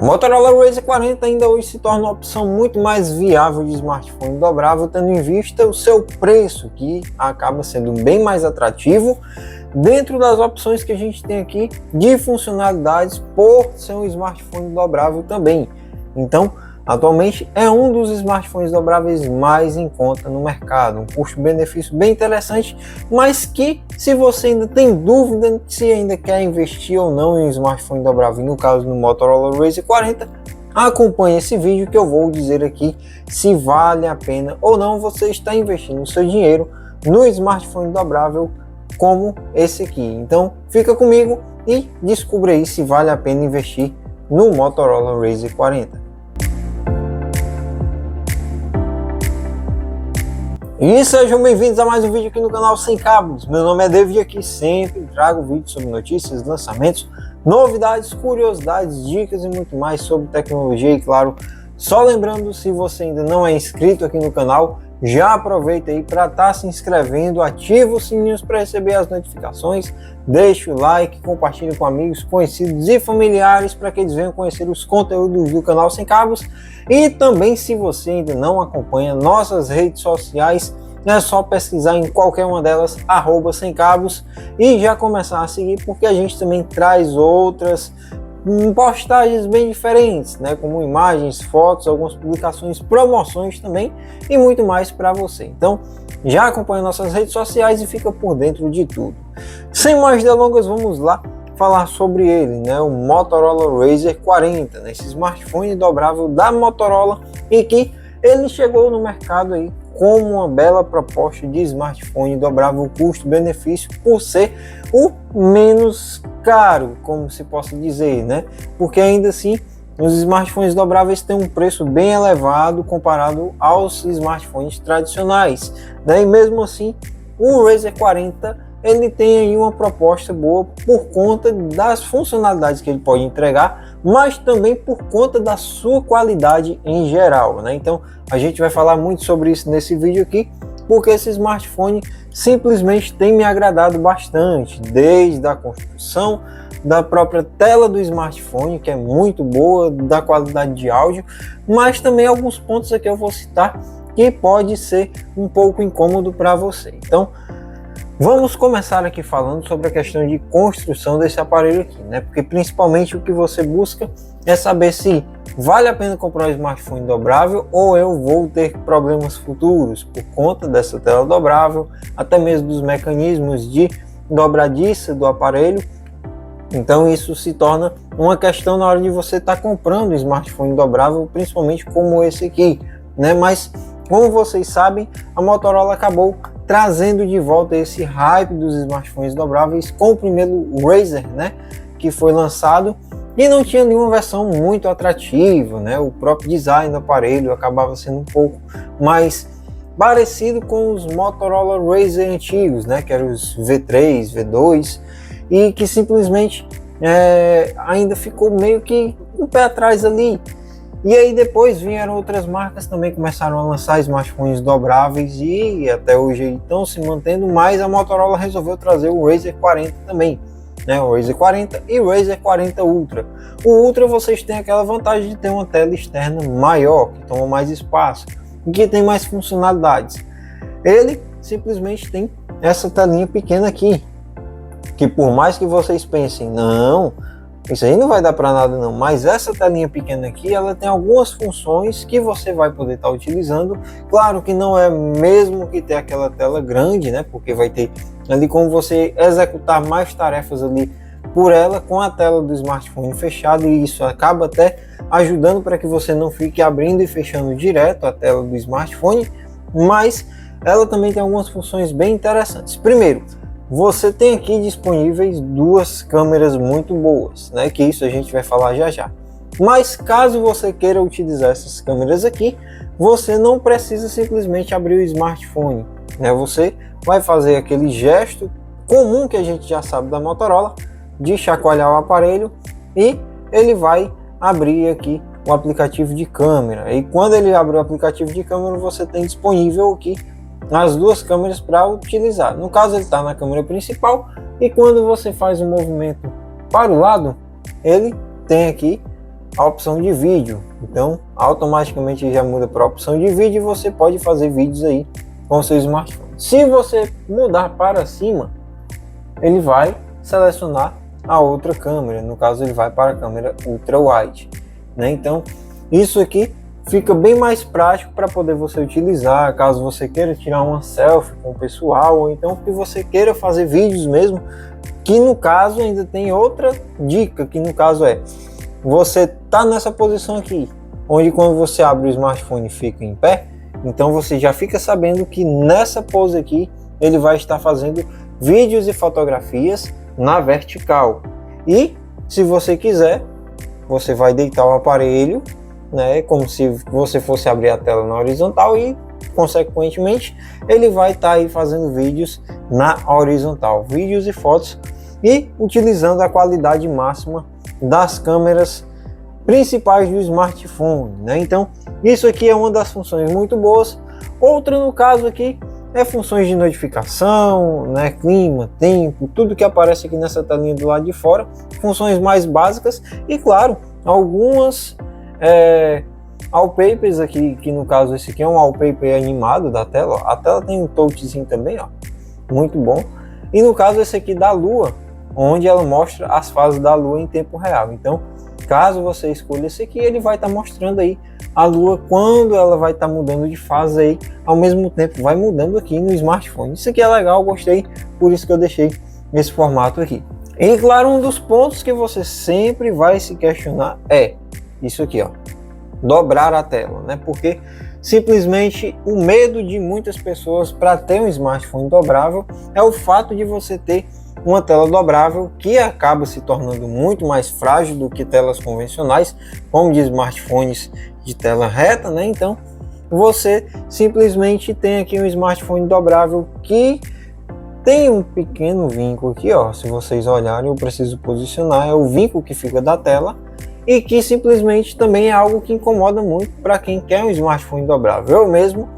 O Motorola Razr 40 ainda hoje se torna uma opção muito mais viável de smartphone dobrável, tendo em vista o seu preço, que acaba sendo bem mais atrativo dentro das opções que a gente tem aqui de funcionalidades, por ser um smartphone dobrável também. Então, atualmente é um dos smartphones dobráveis mais em conta no mercado, um custo-benefício bem interessante, mas que, se você ainda tem dúvida se ainda quer investir ou não em um smartphone dobrável, no caso do Motorola Razr 40, acompanhe esse vídeo que eu vou dizer aqui se vale a pena ou não você está investindo o seu dinheiro no smartphone dobrável como esse aqui. Então fica comigo e descubra aí se vale a pena investir no Motorola Razr 40. E sejam bem-vindos a mais um vídeo aqui no canal Sem Cabos. Meu nome é David e aqui sempre trago vídeos sobre notícias, lançamentos, novidades, curiosidades, dicas e muito mais sobre tecnologia. E claro, só lembrando, se você ainda não é inscrito aqui no canal, já aproveita aí para estar se inscrevendo, ativa os sininhos para receber as notificações, deixa o like, compartilha com amigos, conhecidos e familiares para que eles venham conhecer os conteúdos do canal Sem Cabos. E também, se você ainda não acompanha nossas redes sociais, é só pesquisar em qualquer uma delas, @semcabos, e já começar a seguir, porque a gente também traz outras postagens bem diferentes, né, como imagens, fotos, algumas publicações, promoções também e muito mais para você. Então já acompanha nossas redes sociais e fica por dentro de tudo. Sem mais delongas, vamos lá falar sobre ele, né, o Motorola Razr 40, né, esse smartphone dobrável da Motorola, e que ele chegou no mercado aí como uma bela proposta de smartphone dobrável custo-benefício, por ser o menos caro, como se possa dizer, né? Porque ainda assim os smartphones dobráveis têm um preço bem elevado comparado aos smartphones tradicionais, né? E mesmo assim o Razr 40 ele tem aí uma proposta boa por conta das funcionalidades que ele pode entregar, mas também por conta da sua qualidade em geral, né? Então a gente vai falar muito sobre isso nesse vídeo aqui, porque esse smartphone simplesmente tem me agradado bastante, desde a construção da própria tela do smartphone, que é muito boa, da qualidade de áudio, mas também alguns pontos aqui eu vou citar que pode ser um pouco incômodo para você. Então vamos começar aqui falando sobre a questão de construção desse aparelho aqui, né? Porque principalmente o que você busca é saber se vale a pena comprar um smartphone dobrável ou eu vou ter problemas futuros por conta dessa tela dobrável, até mesmo dos mecanismos de dobradiça do aparelho. Então isso se torna uma questão na hora de você estar comprando um smartphone dobrável, principalmente como esse aqui, né? Mas como vocês sabem, a Motorola acabou trazendo de volta esse hype dos smartphones dobráveis com o primeiro Razr, né, que foi lançado e não tinha nenhuma versão muito atrativa, né? O próprio design do aparelho acabava sendo um pouco mais parecido com os Motorola Razr antigos, né, que eram os V3, V2, e que simplesmente ainda ficou meio que um pé atrás ali. E aí depois vieram outras marcas também, começaram a lançar smartphones dobráveis e até hoje estão se mantendo, mas a Motorola resolveu trazer o Razr 40 também, né? O Razr 40 e o Razr 40 Ultra. O Ultra vocês têm aquela vantagem de ter uma tela externa maior, que toma mais espaço e que tem mais funcionalidades. Ele simplesmente tem essa telinha pequena aqui, que por mais que vocês pensem, não, isso aí não vai dar para nada não, mas essa telinha pequena aqui, ela tem algumas funções que você vai poder estar utilizando. Claro que não é mesmo que ter aquela tela grande, né? Porque vai ter ali como você executar mais tarefas ali por ela com a tela do smartphone fechada, e isso acaba até ajudando para que você não fique abrindo e fechando direto a tela do smartphone, mas ela também tem algumas funções bem interessantes. Primeiro, você tem aqui disponíveis duas câmeras muito boas, né? Que isso a gente vai falar já já. Mas caso você queira utilizar essas câmeras aqui, você não precisa simplesmente abrir o smartphone, né? Você vai fazer aquele gesto comum que a gente já sabe da Motorola, de chacoalhar o aparelho, e ele vai abrir aqui o aplicativo de câmera. E quando ele abre o aplicativo de câmera, você tem disponível aqui as duas câmeras para utilizar. No caso, ele está na câmera principal, e quando você faz um movimento para o lado, ele tem aqui a opção de vídeo. Então, automaticamente já muda para a opção de vídeo e você pode fazer vídeos aí com o seu smartphone. Se você mudar para cima, ele vai selecionar a outra câmera. No caso, ele vai para a câmera ultra wide, né? Então, isso aqui fica bem mais prático para poder você utilizar, caso você queira tirar uma selfie com o pessoal, ou então que você queira fazer vídeos mesmo, que no caso ainda tem outra dica, que no caso é, você tá nessa posição aqui, onde quando você abre o smartphone fica em pé, então você já fica sabendo que nessa pose aqui, ele vai estar fazendo vídeos e fotografias na vertical. E se você quiser, você vai deitar o aparelho, né, como se você fosse abrir a tela na horizontal e, consequentemente, ele vai estar aí fazendo vídeos na horizontal, vídeos e fotos, e utilizando a qualidade máxima das câmeras principais do smartphone, né? Então, isso aqui é uma das funções muito boas. Outra, no caso aqui, é funções de notificação, né, clima, tempo, tudo que aparece aqui nessa telinha do lado de fora, funções mais básicas e, claro, algumas wallpapers aqui, que no caso esse aqui é um wallpaper animado da tela, ó. A tela tem um touchzinho também, ó, muito bom. E no caso esse aqui da lua, onde ela mostra as fases da lua em tempo real. Então, caso você escolha esse aqui, ele vai estar mostrando aí a lua quando ela vai estar mudando de fase aí, ao mesmo tempo vai mudando aqui no smartphone. Isso aqui é legal, gostei, por isso que eu deixei esse formato aqui. E claro, um dos pontos que você sempre vai se questionar é isso aqui, ó, dobrar a tela, né? Porque simplesmente o medo de muitas pessoas para ter um smartphone dobrável é o fato de você ter uma tela dobrável que acaba se tornando muito mais frágil do que telas convencionais, como de smartphones de tela reta, né? Então você simplesmente tem aqui um smartphone dobrável que tem um pequeno vinco aqui, ó. Se vocês olharem, eu preciso posicionar, é o vinco que fica da tela, e que simplesmente também é algo que incomoda muito para quem quer um smartphone dobrável. Eu mesmo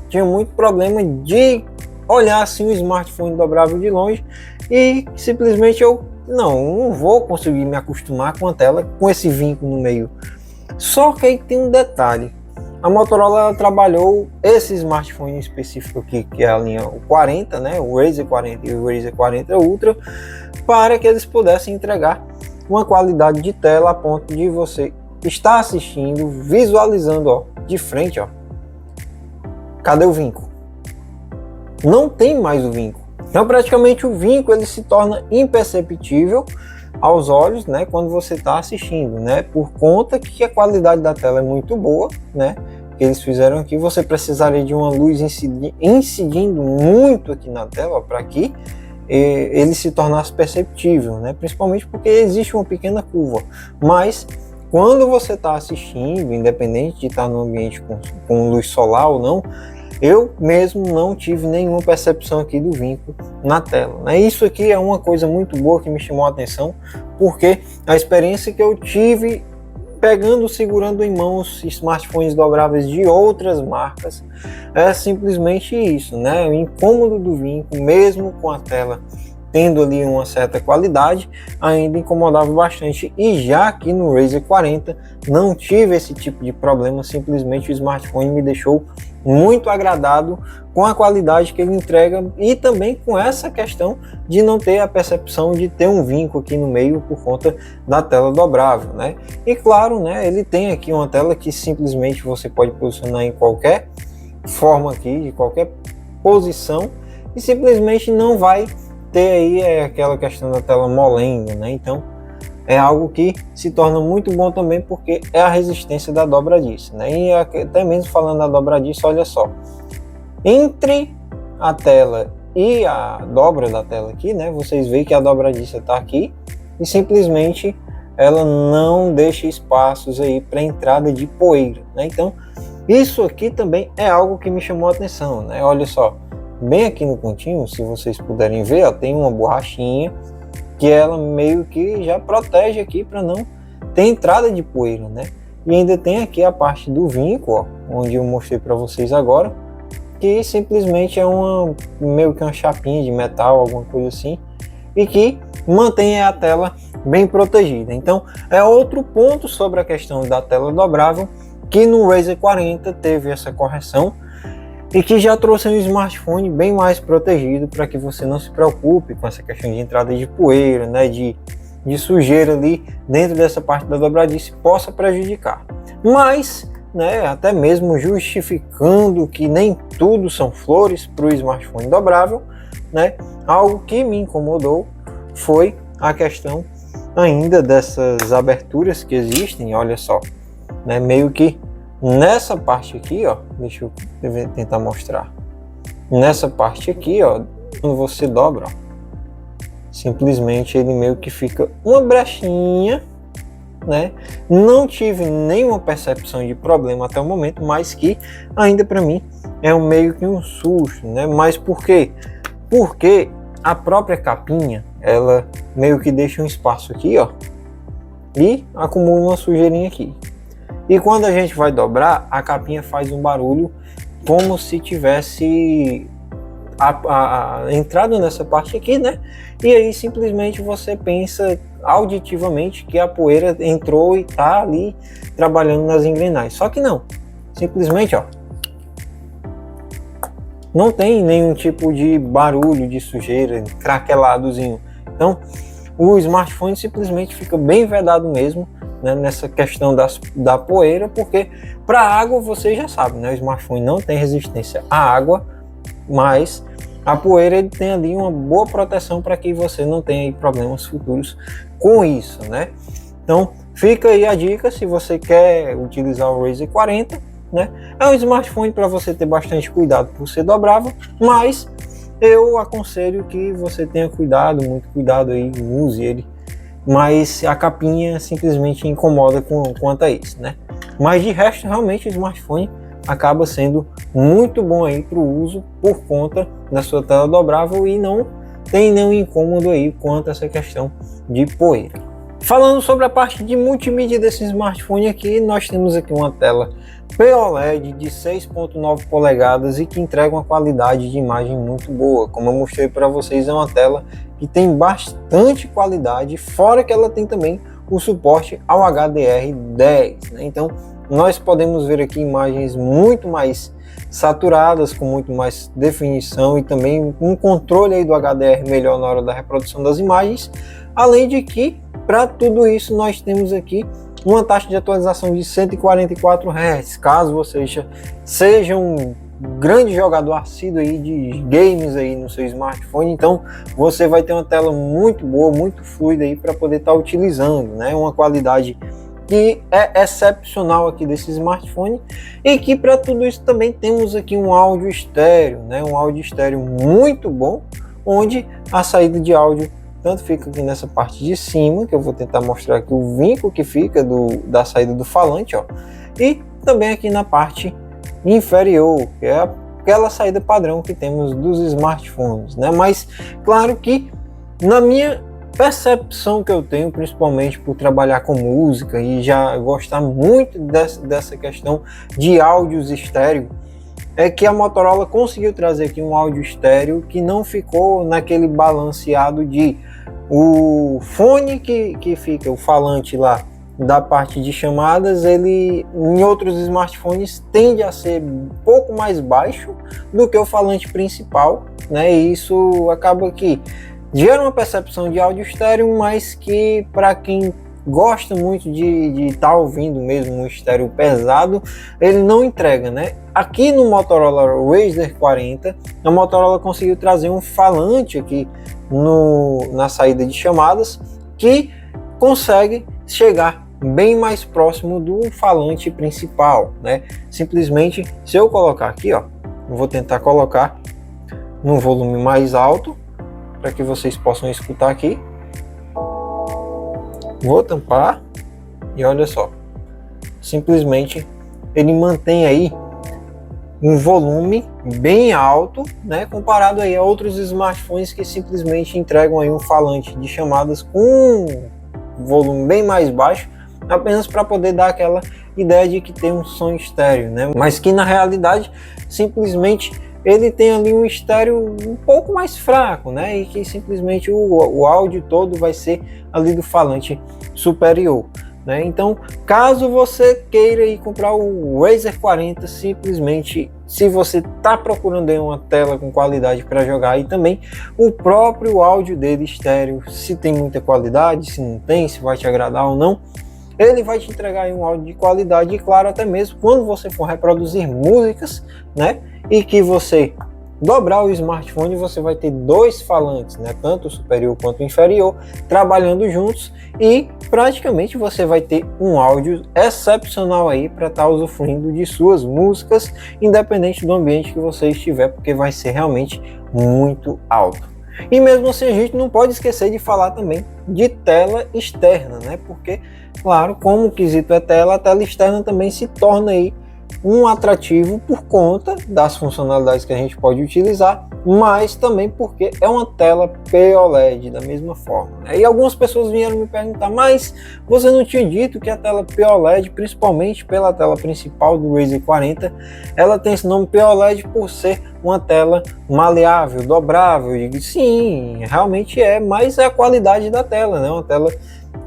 tinha muito problema de olhar assim o smartphone dobrável de longe e simplesmente eu não vou conseguir me acostumar com a tela com esse vinco no meio. Só que aí tem um detalhe, a Motorola ela trabalhou esse smartphone específico aqui, que é a linha 40, né, o Razr 40 e o Razr 40 Ultra, para que eles pudessem entregar uma qualidade de tela a ponto de você estar assistindo, visualizando, ó, de frente, ó. Cadê o vinco? Não tem mais o vinco. Então, praticamente o vinco ele se torna imperceptível aos olhos, né, quando você está assistindo, né, por conta que a qualidade da tela é muito boa, né, que eles fizeram aqui. Você precisaria de uma luz incidindo muito aqui na tela para que ele se tornasse perceptível, né, principalmente porque existe uma pequena curva, mas quando você está assistindo, independente de estar no ambiente com luz solar ou não, eu mesmo não tive nenhuma percepção aqui do vinco na tela, né? Isso aqui é uma coisa muito boa que me chamou a atenção, porque a experiência que eu tive pegando, segurando em mãos smartphones dobráveis de outras marcas é simplesmente isso, né? O incômodo do vinco, mesmo com a tela tendo ali uma certa qualidade, ainda incomodava bastante. E já aqui no Razr 40 não tive esse tipo de problema, simplesmente o smartphone me deixou muito agradado com a qualidade que ele entrega e também com essa questão de não ter a percepção de ter um vinco aqui no meio por conta da tela dobrável, né? E claro, né, ele tem aqui uma tela que simplesmente você pode posicionar em qualquer forma aqui, de qualquer posição, e simplesmente não vai ter aí aquela questão da tela molenga, né? Então é algo que se torna muito bom também, porque é a resistência da dobradiça, né? E até mesmo falando da dobradiça, olha só, entre a tela e a dobra da tela aqui, né, vocês veem que a dobradiça está aqui e simplesmente ela não deixa espaços aí para entrada de poeira, né? Então isso aqui também é algo que me chamou a atenção, né? Olha só, bem aqui no cantinho, se vocês puderem ver, ó, tem uma borrachinha que ela meio que já protege aqui para não ter entrada de poeira, né? E ainda tem aqui a parte do vinco, ó, onde eu mostrei para vocês agora, que simplesmente é meio que uma chapinha de metal, alguma coisa assim, e que mantém a tela bem protegida. Então é outro ponto sobre a questão da tela dobrável, que no Razer 40 teve essa correção e que já trouxe um smartphone bem mais protegido, para que você não se preocupe com essa questão de entrada de poeira, né, de sujeira ali dentro dessa parte da dobradiça, possa prejudicar. Mas, né, até mesmo justificando que nem tudo são flores para o smartphone dobrável, né, algo que me incomodou foi a questão ainda dessas aberturas que existem, olha só, né, meio que nessa parte aqui, ó, deixa eu tentar mostrar, nessa parte aqui, ó, quando você dobra, ó, simplesmente ele meio que fica uma brechinha, né? Não tive nenhuma percepção de problema até o momento, mas que ainda para mim é meio que um susto, né? Mas por quê? Porque a própria capinha, ela meio que deixa um espaço aqui, ó, e acumula uma sujeirinha aqui. E quando a gente vai dobrar, a capinha faz um barulho como se tivesse entrado nessa parte aqui, né? E aí simplesmente você pensa auditivamente que a poeira entrou e tá ali trabalhando nas engrenagens. Só que não, simplesmente, ó, não tem nenhum tipo de barulho de sujeira, craqueladozinho. Então o smartphone simplesmente fica bem vedado mesmo, né, nessa questão da poeira, porque para água você já sabe, né, o smartphone não tem resistência à água, mas a poeira ele tem ali uma boa proteção para que você não tenha aí problemas futuros com isso, né? Então fica aí a dica, se você quer utilizar o Razer 40, né? É um smartphone para você ter bastante cuidado por ser dobrável, mas eu aconselho que você tenha cuidado, muito cuidado aí, use ele, mas a capinha simplesmente incomoda quanto a isso, né? Mas de resto, realmente o smartphone acaba sendo muito bom aí para o uso por conta da sua tela dobrável e não tem nenhum incômodo aí quanto a essa questão de poeira. Falando sobre a parte de multimídia desse smartphone aqui, nós temos aqui uma tela POLED de 6.9 polegadas e que entrega uma qualidade de imagem muito boa. Como eu mostrei para vocês, é uma tela que tem bastante qualidade, fora que ela tem também o suporte ao HDR10, né? Então nós podemos ver aqui imagens muito mais saturadas, com muito mais definição e também um controle aí do HDR melhor na hora da reprodução das imagens, além de que para tudo isso nós temos aqui uma taxa de atualização de 144 Hz, caso você seja um grande jogador assíduo aí de games aí no seu smartphone, então você vai ter uma tela muito boa, muito fluida aí para poder estar utilizando, né? Uma qualidade que é excepcional aqui desse smartphone, e que para tudo isso também temos aqui um áudio estéreo, né? Um áudio estéreo muito bom, onde a saída de áudio tanto fica aqui nessa parte de cima, que eu vou tentar mostrar aqui o vinco que fica da saída do falante, ó, e também aqui na parte inferior, que é aquela saída padrão que temos dos smartphones, né? Mas claro que na minha percepção que eu tenho, principalmente por trabalhar com música e já gostar muito dessa questão de áudios estéreo, é que a Motorola conseguiu trazer aqui um áudio estéreo que não ficou naquele balanceado de o fone que fica, o falante lá da parte de chamadas, ele em outros smartphones tende a ser um pouco mais baixo do que o falante principal, né? E isso acaba que gera uma percepção de áudio estéreo, mas que para quem gosta muito de estar ouvindo mesmo um estéreo pesado, ele não entrega, né? Aqui no Motorola Razer 40, a Motorola conseguiu trazer um falante aqui na saída de chamadas que consegue chegar bem mais próximo do falante principal, né? Simplesmente, se eu colocar aqui, ó, eu vou tentar colocar num volume mais alto para que vocês possam escutar aqui. Vou tampar e olha só, simplesmente ele mantém aí um volume bem alto, né, comparado aí a outros smartphones que simplesmente entregam aí um falante de chamadas com um volume bem mais baixo, apenas para poder dar aquela ideia de que tem um som estéreo, né, mas que na realidade simplesmente ele tem ali um estéreo um pouco mais fraco, né? E que simplesmente o áudio todo vai ser ali do falante superior, né? Então, caso você queira ir comprar o Razer 40, simplesmente, se você está procurando aí uma tela com qualidade para jogar, e também o próprio áudio dele estéreo, se tem muita qualidade, se não tem, se vai te agradar ou não, ele vai te entregar aí um áudio de qualidade, e claro, até mesmo quando você for reproduzir músicas, né, e que você dobrar o smartphone, você vai ter dois falantes, né, tanto o superior quanto o inferior, trabalhando juntos, e praticamente você vai ter um áudio excepcional aí para estar usufruindo de suas músicas, independente do ambiente que você estiver, porque vai ser realmente muito alto. E mesmo assim, a gente não pode esquecer de falar também de tela externa, né? Porque, claro, como o quesito é tela, a tela externa também se torna aí um atrativo por conta das funcionalidades que a gente pode utilizar, mas também porque é uma tela POLED da mesma forma, né? E algumas pessoas vieram me perguntar, mas você não tinha dito que a tela POLED, principalmente pela tela principal do Razer 40, ela tem esse nome POLED por ser uma tela maleável, dobrável? Eu digo, sim, realmente é, mas é a qualidade da tela, né? Uma tela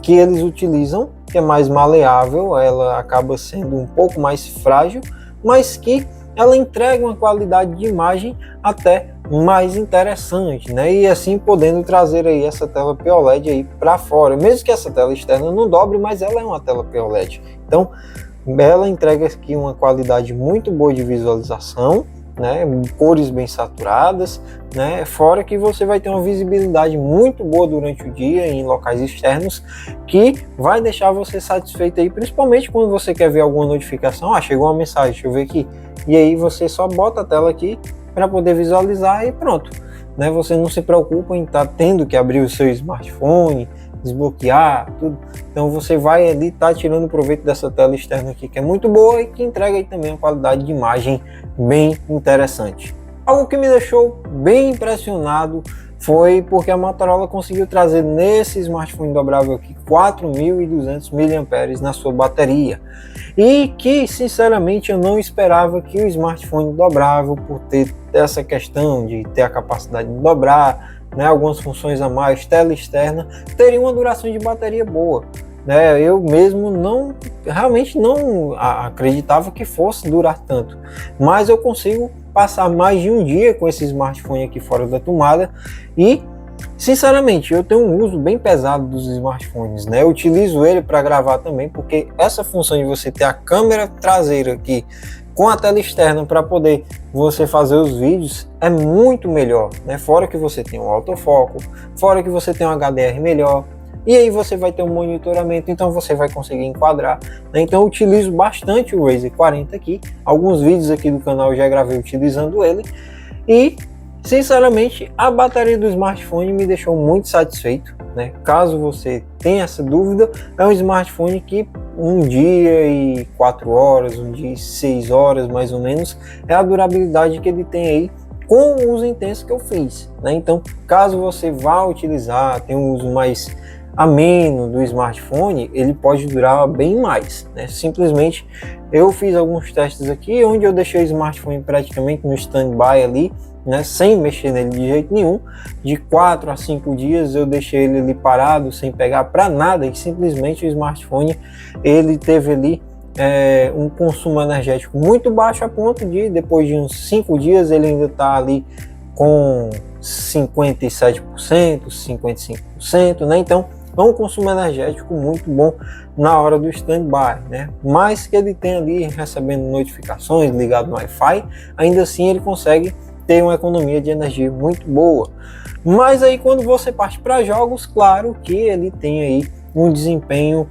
que eles utilizam, que é mais maleável, ela acaba sendo um pouco mais frágil, mas que ela entrega uma qualidade de imagem até mais interessante, né? E assim podendo trazer aí essa tela POLED aí para fora, mesmo que essa tela externa não dobre, mas ela é uma tela POLED. Então, ela entrega aqui uma qualidade muito boa de visualização, né, cores bem saturadas, né, fora que você vai ter uma visibilidade muito boa durante o dia em locais externos, que vai deixar você satisfeito aí, principalmente quando você quer ver alguma notificação, chegou uma mensagem, deixa eu ver aqui, e aí você só bota a tela aqui para poder visualizar e pronto, né, você não se preocupa em estar tendo que abrir o seu smartphone, desbloquear, tudo. Então você vai ali estar tirando proveito dessa tela externa aqui, que é muito boa e que entrega aí também uma qualidade de imagem bem interessante. Algo que me deixou bem impressionado foi porque a Motorola conseguiu trazer nesse smartphone dobrável aqui 4.200 mAh na sua bateria, e que sinceramente eu não esperava que o smartphone dobrável, por ter essa questão de ter a capacidade de dobrar, né, algumas funções a mais, tela externa, teria uma duração de bateria boa, né? Eu mesmo realmente não acreditava que fosse durar tanto, mas eu consigo passar mais de um dia com esse smartphone aqui fora da tomada, e sinceramente eu tenho um uso bem pesado dos smartphones, né? Eu utilizo ele para gravar também, porque essa função de você ter a câmera traseira aqui com a tela externa para poder você fazer os vídeos é muito melhor, né? Fora que você tem um autofoco, fora que você tem um HDR melhor, e aí você vai ter um monitoramento, então você vai conseguir enquadrar, né? Então eu utilizo bastante o Razer 40 aqui, alguns vídeos aqui do canal eu já gravei utilizando ele, e sinceramente a bateria do smartphone me deixou muito satisfeito, né? Caso você tenha essa dúvida, é um smartphone que um dia e 4 horas, um dia e 6 horas mais ou menos, é a durabilidade que ele tem aí com o uso intenso que eu fiz, né? Então, caso você vá utilizar, tem um uso mais ameno do smartphone, ele pode durar bem mais, né? Simplesmente eu fiz alguns testes aqui, onde eu deixei o smartphone praticamente no stand-by ali, né, sem mexer nele de jeito nenhum. De 4 a 5 dias eu deixei ele ali parado, sem pegar para nada, e simplesmente o smartphone ele teve ali um consumo energético muito baixo, a ponto de depois de uns 5 dias ele ainda está ali com 57%, 55%, né? Então é um consumo energético muito bom na hora do stand-by, né? Mas que ele tem ali recebendo notificações, ligado no Wi-Fi, ainda assim ele consegue ter uma economia de energia muito boa. Mas aí quando você parte para jogos, claro que ele tem aí um desempenho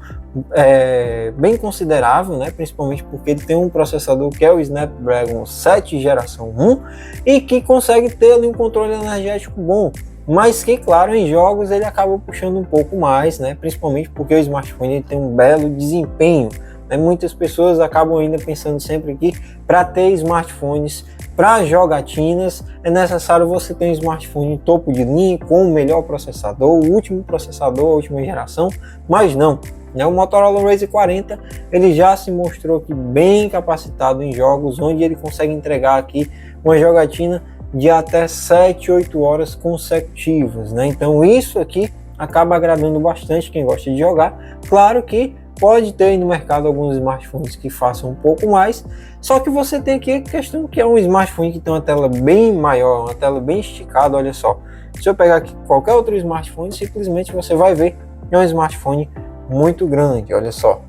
bem considerável, né? Principalmente porque ele tem um processador que é o Snapdragon 7 geração 1 e que consegue ter ali um controle energético bom, mas que, claro, em jogos ele acaba puxando um pouco mais, né? Principalmente porque o smartphone ele tem um belo desempenho, né? Muitas pessoas acabam ainda pensando sempre que para ter smartphones para jogatinas é necessário você ter um smartphone topo de linha com o melhor processador, o último processador, a última geração, mas não, né? O Motorola Razer 40 ele já se mostrou aqui bem capacitado em jogos, onde ele consegue entregar aqui uma jogatina de até 7, 8 horas consecutivas, né? Então isso aqui acaba agradando bastante quem gosta de jogar. Claro que pode ter aí no mercado alguns smartphones que façam um pouco mais, só que você tem aqui a questão que é um smartphone que tem uma tela bem maior, uma tela bem esticada. Olha só, se eu pegar aqui qualquer outro smartphone, simplesmente você vai ver que é um smartphone muito grande. Olha só,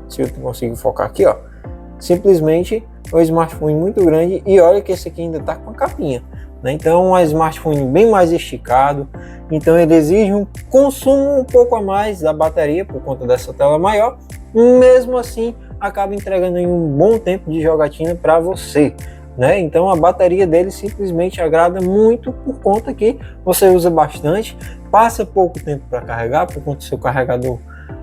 se eu consigo focar aqui, ó, simplesmente é um smartphone muito grande, e olha que esse aqui ainda está com a capinha, né? Então é um smartphone bem mais esticado, então ele exige um consumo um pouco a mais da bateria por conta dessa tela maior. Mesmo assim acaba entregando aí um bom tempo de jogatina para você, né? Então a bateria dele simplesmente agrada muito por conta que você usa bastante, passa pouco tempo para carregar por conta do seu carregador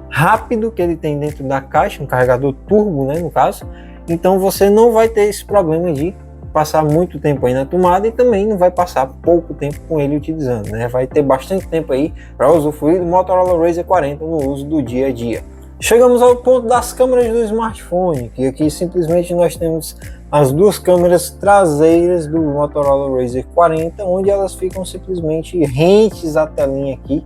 rápido que ele tem dentro da caixa, um carregador turbo, né, no caso. Então você não vai ter esse problema de passar muito tempo aí na tomada, e também não vai passar pouco tempo com ele utilizando, né? Vai ter bastante tempo aí para usufruir do Motorola Razr 40 no uso do dia a dia. Chegamos ao ponto das câmeras do smartphone, que aqui simplesmente nós temos as duas câmeras traseiras do Motorola Razr 40, onde elas ficam simplesmente rentes à telinha aqui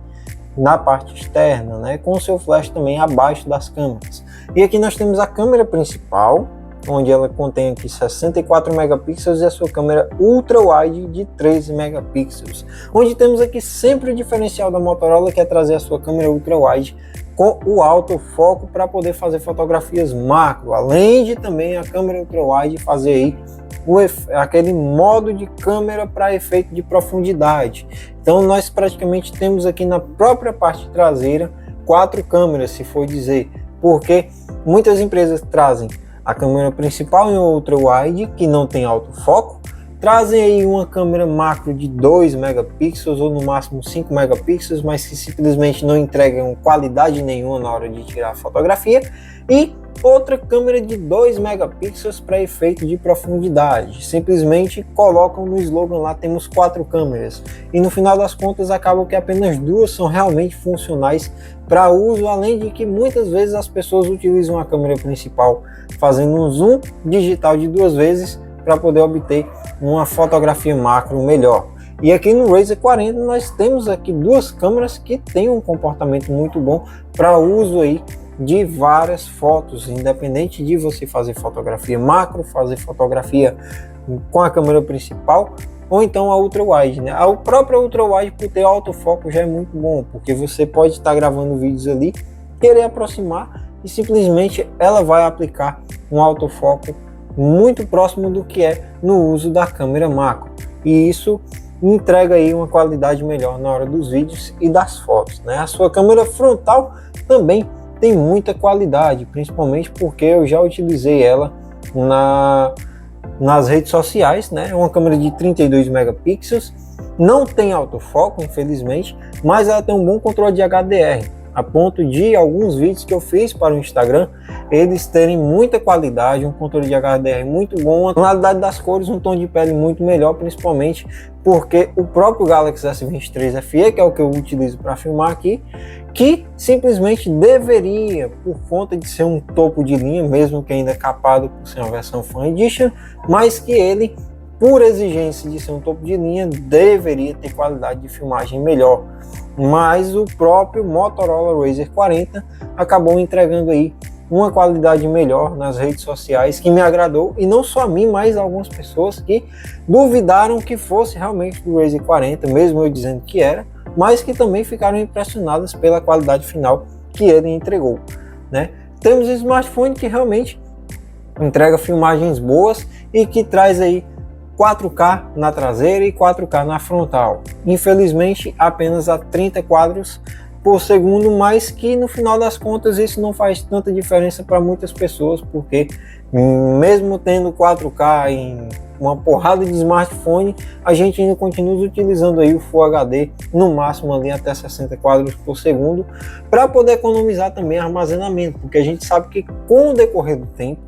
na parte externa, né, com o seu flash também abaixo das câmeras. E aqui nós temos a câmera principal, onde ela contém aqui 64 megapixels, e a sua câmera ultra wide de 13 megapixels, onde temos aqui sempre o diferencial da Motorola, que é trazer a sua câmera ultra wide com o autofoco para poder fazer fotografias macro, além de também a câmera ultra wide fazer aí aquele modo de câmera para efeito de profundidade. Então nós praticamente temos aqui na própria parte traseira 4 câmeras, se for dizer, porque muitas empresas trazem a câmera principal em ultra wide, que não tem autofoco, trazem aí uma câmera macro de 2 megapixels ou no máximo 5 megapixels, mas que simplesmente não entregam qualidade nenhuma na hora de tirar a fotografia, e outra câmera de 2 megapixels para efeito de profundidade. Simplesmente colocam no slogan lá, temos 4 câmeras, e no final das contas acaba que apenas 2 são realmente funcionais para uso, além de que muitas vezes as pessoas utilizam a câmera principal fazendo um zoom digital de 2 vezes para poder obter uma fotografia macro melhor. E aqui no Razr 40 nós temos aqui 2 câmeras que têm um comportamento muito bom para uso aí de várias fotos, independente de você fazer fotografia macro, fazer fotografia com a câmera principal, ou então a ultra wide, né? A própria ultra wide, por ter autofoco, já é muito bom, porque você pode estar gravando vídeos ali, querer aproximar e simplesmente ela vai aplicar um autofoco muito próximo do que é no uso da câmera macro, e isso entrega aí uma qualidade melhor na hora dos vídeos e das fotos, né? A sua câmera frontal também tem muita qualidade, principalmente porque eu já utilizei ela nas redes sociais, né? É uma câmera de 32 megapixels, não tem autofoco, infelizmente, mas ela tem um bom controle de HDR, a ponto de alguns vídeos que eu fiz para o Instagram, eles terem muita qualidade, um controle de HDR muito bom, a tonalidade das cores, um tom de pele muito melhor, principalmente porque o próprio Galaxy S23 FE, que é o que eu utilizo para filmar aqui, que simplesmente deveria, por conta de ser um topo de linha, mesmo que ainda capado por ser uma versão Fan Edition, mas que ele, por exigência de ser um topo de linha, deveria ter qualidade de filmagem melhor. Mas o próprio Motorola Razr 40 acabou entregando aí uma qualidade melhor nas redes sociais, que me agradou, e não só a mim, mas algumas pessoas que duvidaram que fosse realmente do Razr 40, mesmo eu dizendo que era, mas que também ficaram impressionadas pela qualidade final que ele entregou, né? Temos um smartphone que realmente entrega filmagens boas e que traz aí 4K na traseira e 4K na frontal. Infelizmente apenas a 30 quadros por segundo, mas que no final das contas isso não faz tanta diferença para muitas pessoas, porque mesmo tendo 4K em uma porrada de smartphone, a gente ainda continua utilizando aí o Full HD, no máximo ali até 60 quadros por segundo, para poder economizar também armazenamento, porque a gente sabe que com o decorrer do tempo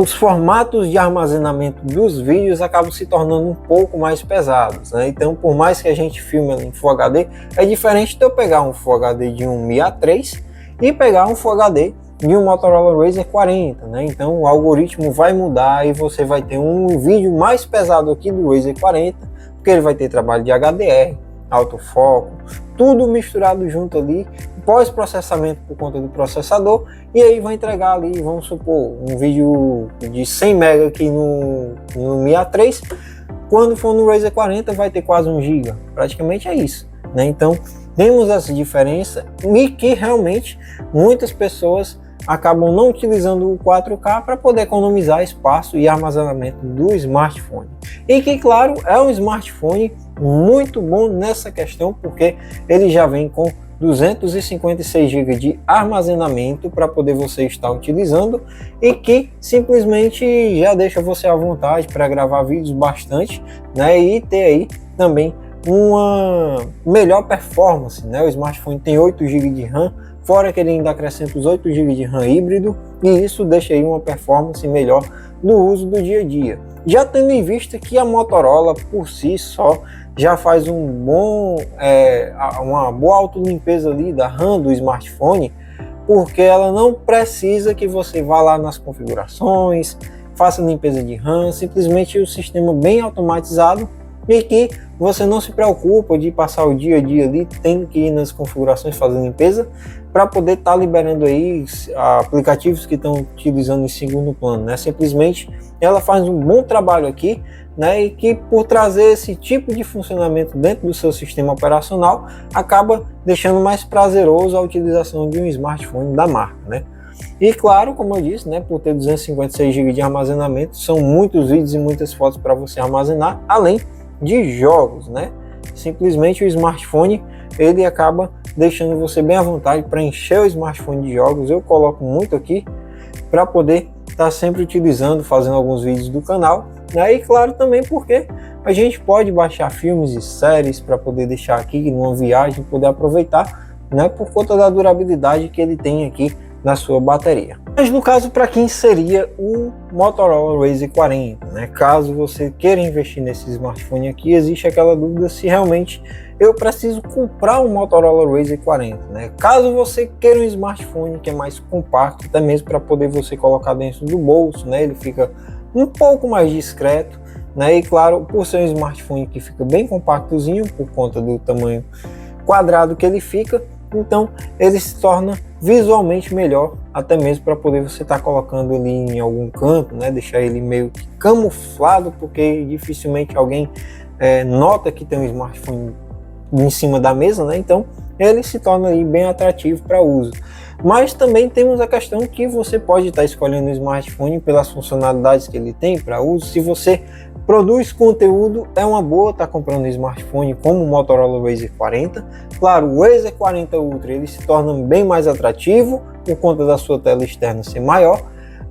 os formatos de armazenamento dos vídeos acabam se tornando um pouco mais pesados, né? Então, por mais que a gente filme em Full HD, é diferente de eu pegar um Full HD de um Mi A3 e pegar um Full HD de um Motorola Razr 40, né? Então o algoritmo vai mudar e você vai ter um vídeo mais pesado aqui do Razr 40, porque ele vai ter trabalho de HDR, autofoco, tudo misturado junto ali, pós-processamento por conta do processador, e aí vai entregar ali, vamos supor, um vídeo de 100 MB aqui no Mi A3, quando for no Razr 40 vai ter quase 1 GB, praticamente é isso, né? Então temos essa diferença e que realmente muitas pessoas acabam não utilizando o 4K para poder economizar espaço e armazenamento do smartphone. E que, claro, é um smartphone muito bom nessa questão, porque ele já vem com 256 GB de armazenamento para poder você estar utilizando e que simplesmente já deixa você à vontade para gravar vídeos bastante, né? E ter aí também uma melhor performance, né? O smartphone tem 8 GB de RAM, fora que ele ainda acrescenta os 8 GB de RAM híbrido, e isso deixa aí uma performance melhor no uso do dia a dia. Já tendo em vista que a Motorola por si só já faz uma boa autolimpeza ali da RAM do smartphone, porque ela não precisa que você vá lá nas configurações, faça limpeza de RAM, simplesmente o sistema bem automatizado, e que você não se preocupa de passar o dia a dia ali tendo que ir nas configurações fazer limpeza para poder estar liberando aí aplicativos que estão utilizando em segundo plano, né? Simplesmente ela faz um bom trabalho aqui, né? E que por trazer esse tipo de funcionamento dentro do seu sistema operacional acaba deixando mais prazeroso a utilização de um smartphone da marca, né? E claro, como eu disse, né, por ter 256 GB de armazenamento, são muitos vídeos e muitas fotos para você armazenar, além de jogos, né? Simplesmente o smartphone ele acaba deixando você bem à vontade para encher o smartphone de jogos. Eu coloco muito aqui para poder estar sempre utilizando, fazendo alguns vídeos do canal, né? E claro também porque a gente pode baixar filmes e séries para poder deixar aqui numa viagem, poder aproveitar, né? Por conta da durabilidade que ele tem aqui na sua bateria. Mas no caso, para quem seria o Motorola Razr 40, né? Caso você queira investir nesse smartphone aqui, existe aquela dúvida se realmente eu preciso comprar um Motorola Razr 40, né? Caso você queira um smartphone que é mais compacto, até mesmo para poder você colocar dentro do bolso, né? Ele fica um pouco mais discreto, né? E claro, por ser um smartphone que fica bem compactozinho por conta do tamanho quadrado que ele fica, então ele se torna visualmente melhor, até mesmo para poder você estar colocando ali em algum canto, né? Deixar ele meio que camuflado, porque dificilmente alguém nota que tem um smartphone em cima da mesa, né? Então ele se torna aí bem atrativo para uso. Mas também temos a questão que você pode estar escolhendo o smartphone pelas funcionalidades que ele tem para uso. Se você produz conteúdo, é uma boa estar comprando um smartphone como o Motorola Razr 40. Claro, o Razr 40 Ultra ele se torna bem mais atrativo por conta da sua tela externa ser maior,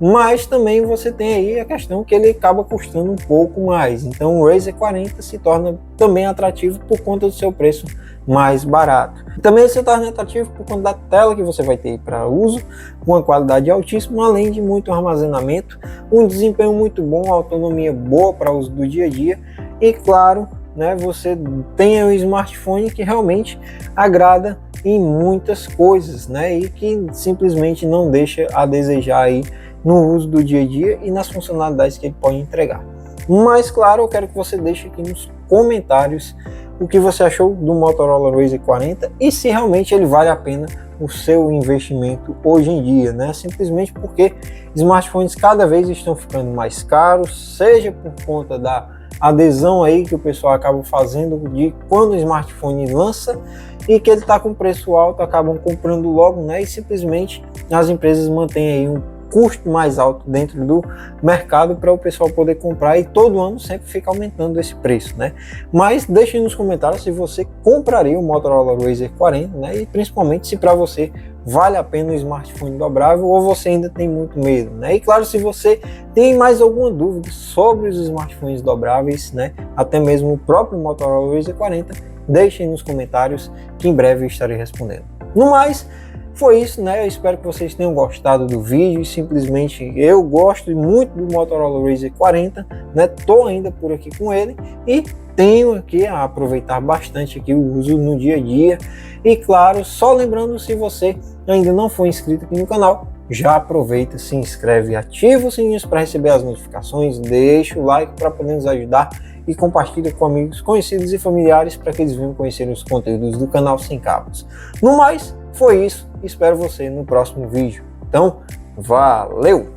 mas também você tem aí a questão que ele acaba custando um pouco mais. Então o Razr 40 se torna também atrativo por conta do seu preço mais barato. Também se torna atrativo por conta da tela que você vai ter para uso, com uma qualidade altíssima, além de muito armazenamento, um desempenho muito bom, autonomia boa para uso do dia a dia e claro, né, você tem um smartphone que realmente agrada em muitas coisas, né, e que simplesmente não deixa a desejar aí no uso do dia a dia e nas funcionalidades que ele pode entregar. Mas claro, eu quero que você deixe aqui nos comentários o que você achou do Motorola Razr 40 e se realmente ele vale a pena o seu investimento hoje em dia, né? Simplesmente porque smartphones cada vez estão ficando mais caros, seja por conta da adesão aí que o pessoal acaba fazendo de quando o smartphone lança e que ele está com preço alto, acabam comprando logo, né? E simplesmente as empresas mantêm aí um custo mais alto dentro do mercado para o pessoal poder comprar e todo ano sempre fica aumentando esse preço, né? Mas deixe nos comentários se você compraria o Motorola Razr 40, né? E principalmente se para você vale a pena o smartphone dobrável ou você ainda tem muito medo, né? E claro, se você tem mais alguma dúvida sobre os smartphones dobráveis, né? Até mesmo o próprio Motorola Razr 40, deixem nos comentários que em breve eu estarei respondendo. No mais, foi isso, né? Eu espero que vocês tenham gostado do vídeo e simplesmente eu gosto muito do Motorola Razr 40, né? Tô ainda por aqui com ele e tenho aqui a aproveitar bastante aqui o uso no dia a dia. E claro, só lembrando, se você ainda não for inscrito aqui no canal, já aproveita, se inscreve, ativa os sininhos para receber as notificações, deixa o like para poder nos ajudar e compartilha com amigos, conhecidos e familiares para que eles venham conhecer os conteúdos do canal Sem Cabos. No mais, foi isso. Espero você no próximo vídeo. Então, valeu!